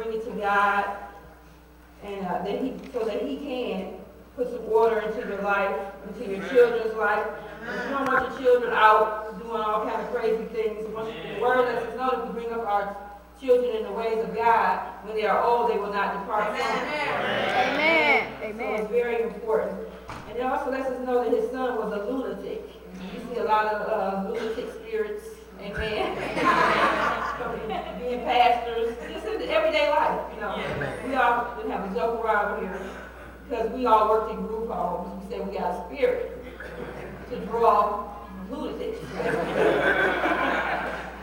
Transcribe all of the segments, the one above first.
bring it to God, and so that He can put some order into your life, into your children's life. If you don't want your children out doing all kind of crazy things, the Word lets us know that we bring up our children in the ways of God. When they are old, they will not depart from it. Amen. Amen. So it's very important. And it also lets us know that his son was a lunatic. You see a lot of lunatic spirits, amen, being pastors, just in everyday life, you know. We all would have a joke around here because we all worked in group homes. We say we got a spirit to draw lunatics.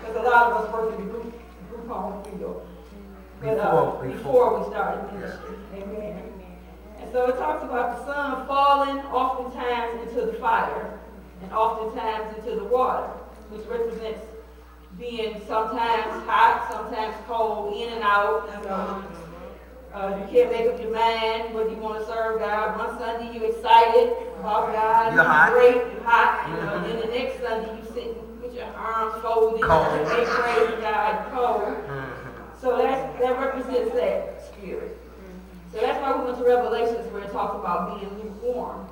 Because a lot of us work in the group home field. But before we started ministry, amen. And so it talks about the sun falling oftentimes into the fire and oftentimes into the water, which represents being sometimes hot, sometimes cold, in and out. So you can't make up your mind whether you want to serve God. One Sunday you're excited about God, you're great, you're hot. Then the next Sunday you sitting with your arms folded, and praising God, cold. So that represents that spirit. So that's why we went to Revelations where it talks about being lukewarm.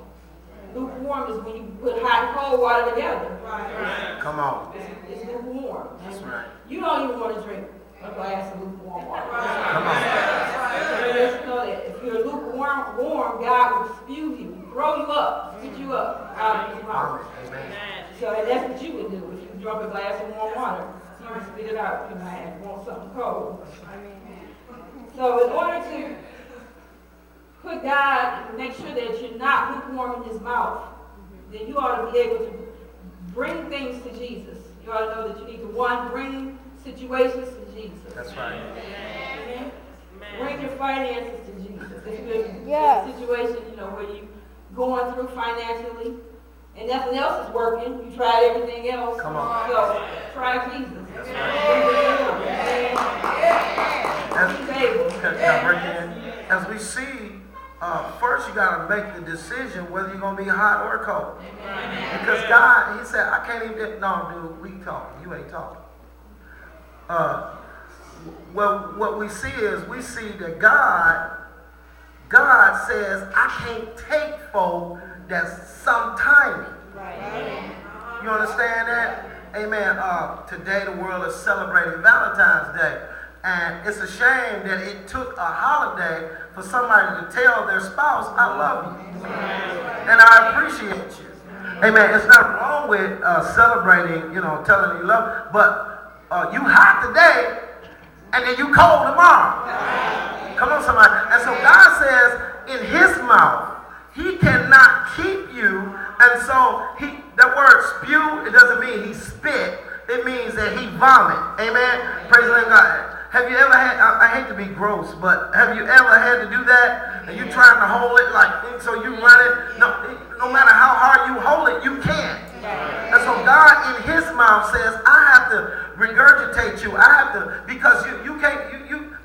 Lukewarm is when you put hot and cold water together. Right. Come on. It's lukewarm. That's right. You don't even want to drink a glass of lukewarm water. Come on. So just know that if you're lukewarm, God will spew you, throw you up, spit you up out of his mouth. So that's what you would do if you drunk a glass of warm water. You would spit it out. You might want something cold. So in order to put God, make sure that you're not lukewarm in his mouth, then you ought to be able to bring things to Jesus. You ought to know that you need to, one, bring situations to Jesus. That's right. Amen. Bring your finances to Jesus. If you're in a situation, where you're going through financially and nothing else is working, you tried everything else. Come on. So try Jesus. That's right. As we see, first you got to make the decision whether you're going to be hot or cold. Because God, he said, I can't even, no, dude, we talking. You ain't talking. Well, what we see is that God says, I can't take folk that's sometime. Right. You understand that? Amen. Today the world is celebrating Valentine's Day. And it's a shame that it took a holiday for somebody to tell their spouse, I love you. And I appreciate you. Amen. It's not wrong with celebrating, telling you love, but you hot today and then you cold tomorrow. Come on, somebody. And so God says in his mouth, he cannot keep you. And so that word spew, it doesn't mean he spit. It means that he vomit. Amen. Praise the Lord God. Have you ever had, I hate to be gross, but have you ever had to do that? And you trying to hold it so you run it. No matter how hard you hold it, you can't. And so God in his mouth says, I have to regurgitate you. I have to, because you can't,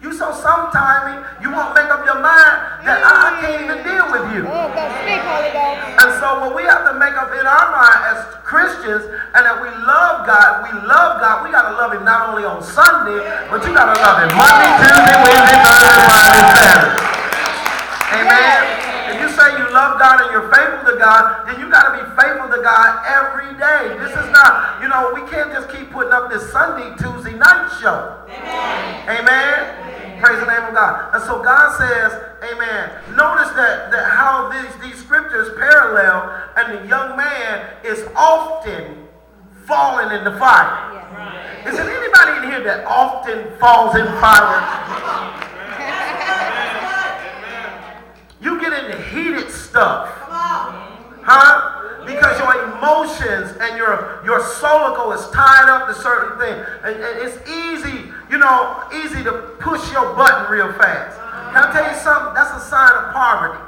you so sometime you won't make up your mind that I can't even deal with you. And so what we have to make up in our mind as Christians, and that we love God, we got to love him not only on Sunday, but you got to love him Monday, Tuesday, Wednesday, Thursday, Friday, Saturday. Amen. If you say you love God and you're faithful to God, then you got to be faithful to God every day. This is not, we can't just keep putting up this Sunday, Tuesday night show. Amen. Amen. Praise the name of God. And so God says, amen. Notice that how these scriptures parallel, and the young man is often falling in the fire. Yeah. Is there anybody in here that often falls in fire? You get into heated stuff. Huh? Because your emotions and your solical is tied up to certain things. And it's easy, easy to push your button real fast. Can I tell you something? That's a sign of poverty.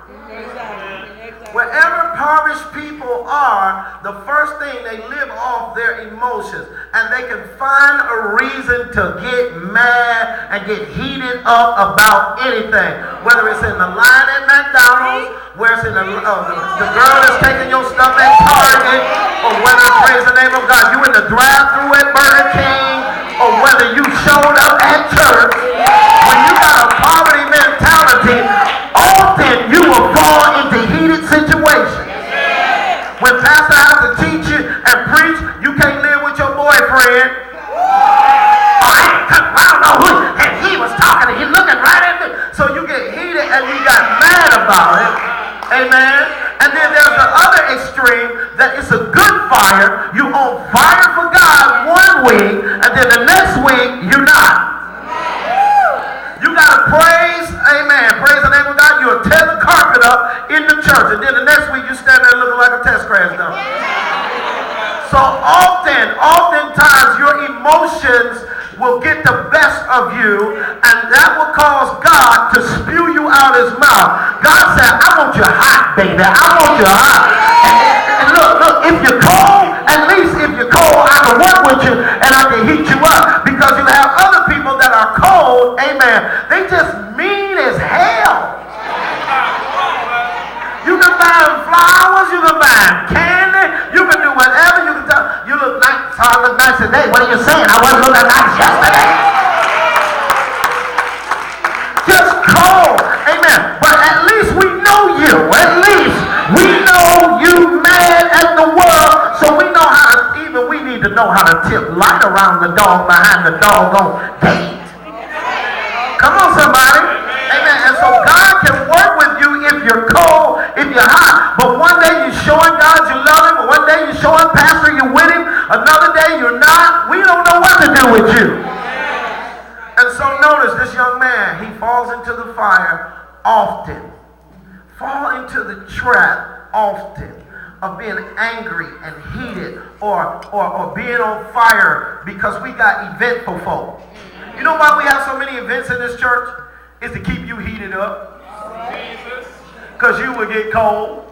Wherever impoverished people are, the first thing they live off their emotions. And they can find a reason to get mad and get heated up about anything. Whether it's in the line at McDonald's, where it's in the girl that's taking your stuff at Target, or whether, praise the name of God, you in the drive-thru at Burger King, or whether you showed up at church, when you got a You on fire for God one week, and then the next week you're not. You gotta praise, amen. Praise the name of God. You'll tear the carpet up in the church, and then the next week you stand there looking like a test crash dummy. So oftentimes your emotions will get the best of you, and that will cause God to spew you out his mouth. God said, I want you hot, baby. I want you hot. And look, if you're cold, at least if you're cold, I can work with you and I can heat you up. Because you have other people that are cold, amen. They just mean as hell. You can buy them flowers, you can buy them candy, you can do whatever. You can tell, you look nice, I look nice today. What are you saying? I wasn't looking nice yesterday. Just cold, amen. But at least we know you. At least we know you mad at the world, so we know how to, even we need to know how to tip light around the dog behind the doggone gate. Come on, somebody. Amen. And so God can work with you if you're cold, if you're hot. But one day you're showing God you love him, one day you're showing Pastor you're with him, another day you're not. We don't know what to do with you. And so notice this young man, he falls into the fire often. Fall into the trap often of being angry and heated or being on fire because we got eventful folk. You know why we have so many events in this church? It's to keep you heated up. Because you will get cold.